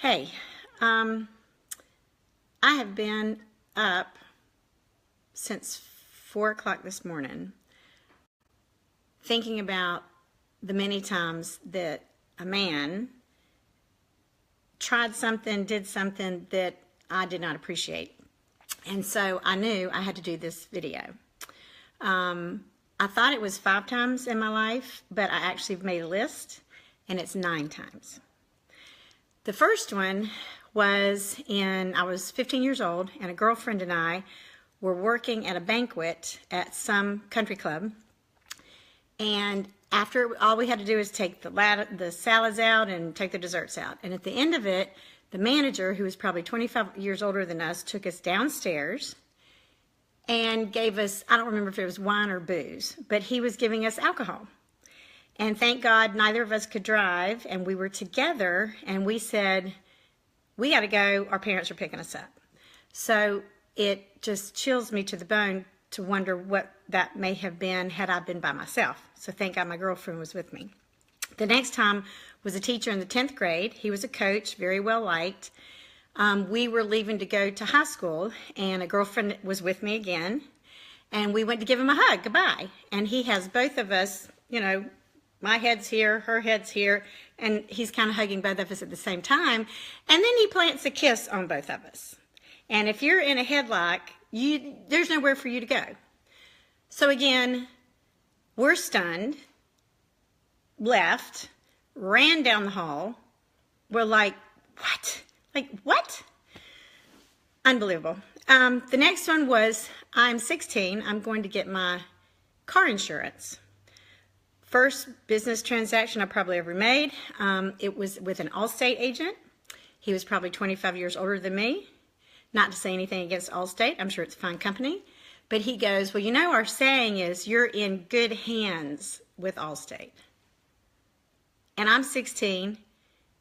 Hey, I have been up since 4 o'clock this morning thinking about the many times that a man tried something, did something that I did not appreciate. And so I knew I had to do this video. I thought it was 5 times in my life, but I actually made a list, and it's 9 times. The first one was I was 15 years old, and a girlfriend and I were working at a banquet at some country club. And after, all we had to do is take the salads out and take the desserts out. And at the end of it, the manager, who was probably 25 years older than us, took us downstairs and gave us, I don't remember if it was wine or booze, but he was giving us alcohol. And thank God neither of us could drive, and we were together, and we said, we got to go, our parents are picking us up. So it just chills me to the bone to wonder what that may have been had I been by myself. So thank God my girlfriend was with me. The next time was a teacher in the 10th grade. He was a coach, very well liked. We were leaving to go to high school, and a girlfriend was with me again, and we went to give him a hug, goodbye. And he has both of us, my head's here, her head's here, and he's kind of hugging both of us at the same time. And then he plants a kiss on both of us. And if you're in a headlock, there's nowhere for you to go. So again, we're stunned, left, ran down the hall. We're like, what? Like, what? Unbelievable. The next one was, I'm 16. I'm going to get my car insurance. First business transaction I probably ever made. It was with an Allstate agent. He was probably 25 years older than me. Not to say anything against Allstate. I'm sure it's a fine company. But he goes, well, our saying is you're in good hands with Allstate. And I'm 16,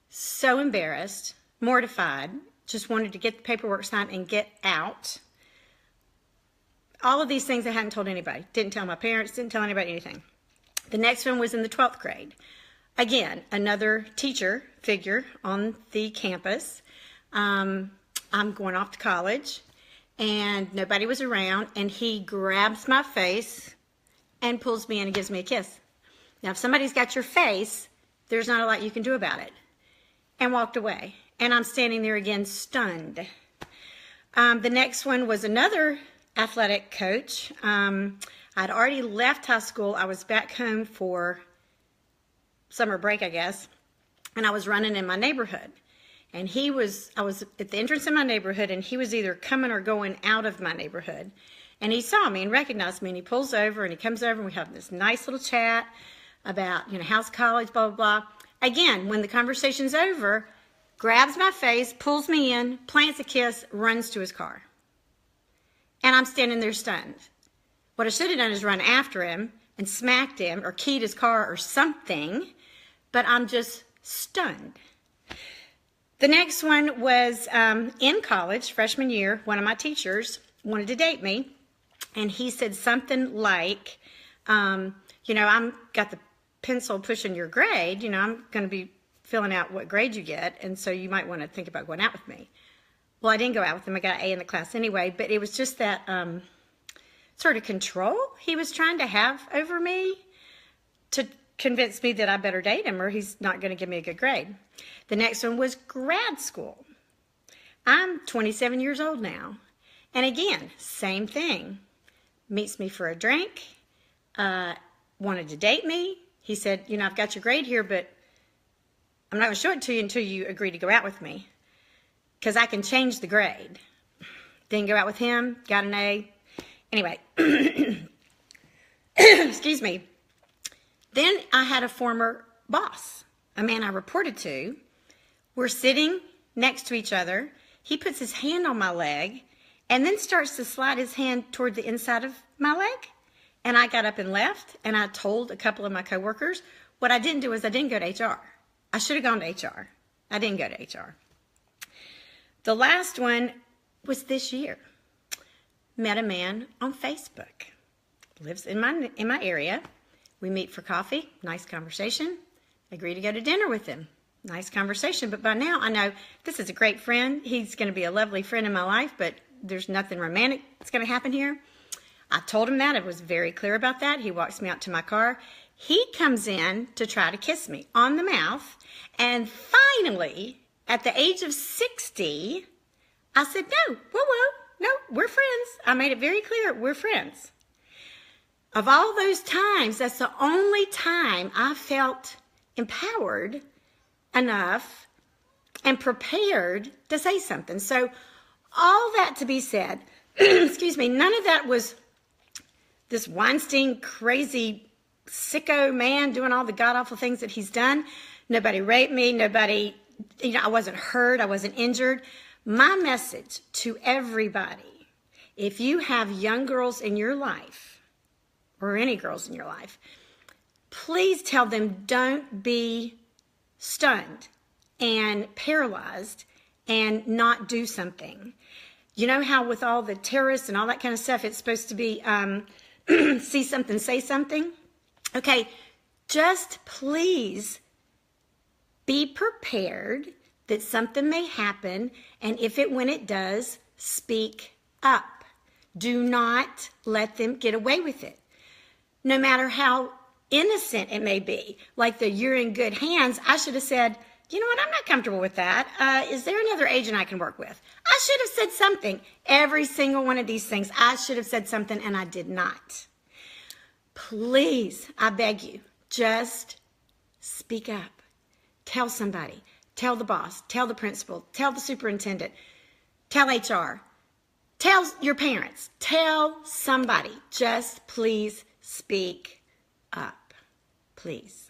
so embarrassed, mortified, just wanted to get the paperwork signed and get out. All of these things I hadn't told anybody. Didn't tell my parents, didn't tell anybody anything. The next one was in the 12th grade. Again, another teacher figure on the campus. I'm going off to college, and nobody was around, and he grabs my face and pulls me in and gives me a kiss. Now, if somebody's got your face, there's not a lot you can do about it. And walked away. And I'm standing there again, stunned. The next one was another athletic coach. I'd already left high school. I was back home for summer break, I guess, and I was running in my neighborhood. And I was at the entrance of my neighborhood, and he was either coming or going out of my neighborhood. And he saw me and recognized me, and he pulls over, and he comes over, and we have this nice little chat about, how's college, blah, blah, blah. Again, when the conversation's over, grabs my face, pulls me in, plants a kiss, runs to his car. And I'm standing there stunned. What I should have done is run after him and smacked him or keyed his car or something, but I'm just stunned. The next one was in college, freshman year. One of my teachers wanted to date me, and he said something like, I'm got the pencil pushing your grade. I'm going to be filling out what grade you get, and so you might want to think about going out with me. Well, I didn't go out with him. I got an A in the class anyway, but it was just that sort of control he was trying to have over me to convince me that I better date him or he's not going to give me a good grade. The next one was grad school. I'm 27 years old now. And again, same thing. Meets me for a drink, wanted to date me. He said, I've got your grade here, but I'm not going to show it to you until you agree to go out with me because I can change the grade. Didn't go out with him, got an A. Anyway, excuse me. Then I had a former boss, a man I reported to. We're sitting next to each other. He puts his hand on my leg and then starts to slide his hand toward the inside of my leg. And I got up and left, and I told a couple of my coworkers. What I didn't do is I didn't go to HR. I should have gone to HR. I didn't go to HR. The last one was this year. Met a man on Facebook. Lives in my area. We meet for coffee, nice conversation. Agree to go to dinner with him. nice conversation. But by now, I know this is a great friend. He's going to be a lovely friend in my life, but there's nothing romantic that's going to happen here. I told him that. I was very clear about that. He walks me out to my car. He comes in to try to kiss me on the mouth. And finally, at the age of 60, I said, no, no, we're friends. I made it very clear, we're friends. Of all those times, that's the only time I felt empowered enough and prepared to say something. So all that to be said, excuse me, none of that was this Weinstein crazy sicko man doing all the god-awful things that he's done. Nobody raped me. Nobody, I wasn't hurt. I wasn't injured. My message to everybody, if you have young girls in your life, or any girls in your life, please tell them don't be stunned and paralyzed and not do something. You know how with all the terrorists and all that kind of stuff, it's supposed to be see something, say something? Okay, just please be prepared that something may happen, and when it does, speak up. Do not let them get away with it. No matter how innocent it may be, like the you're in good hands, I should have said, you know what, I'm not comfortable with that. Is there another agent I can work with? I should have said something. Every single one of these things, I should have said something, and I did not. Please, I beg you, just speak up. Tell somebody. Tell the boss. Tell the principal. Tell the superintendent. Tell HR. Tell your parents. Tell somebody. Just please speak up. Please.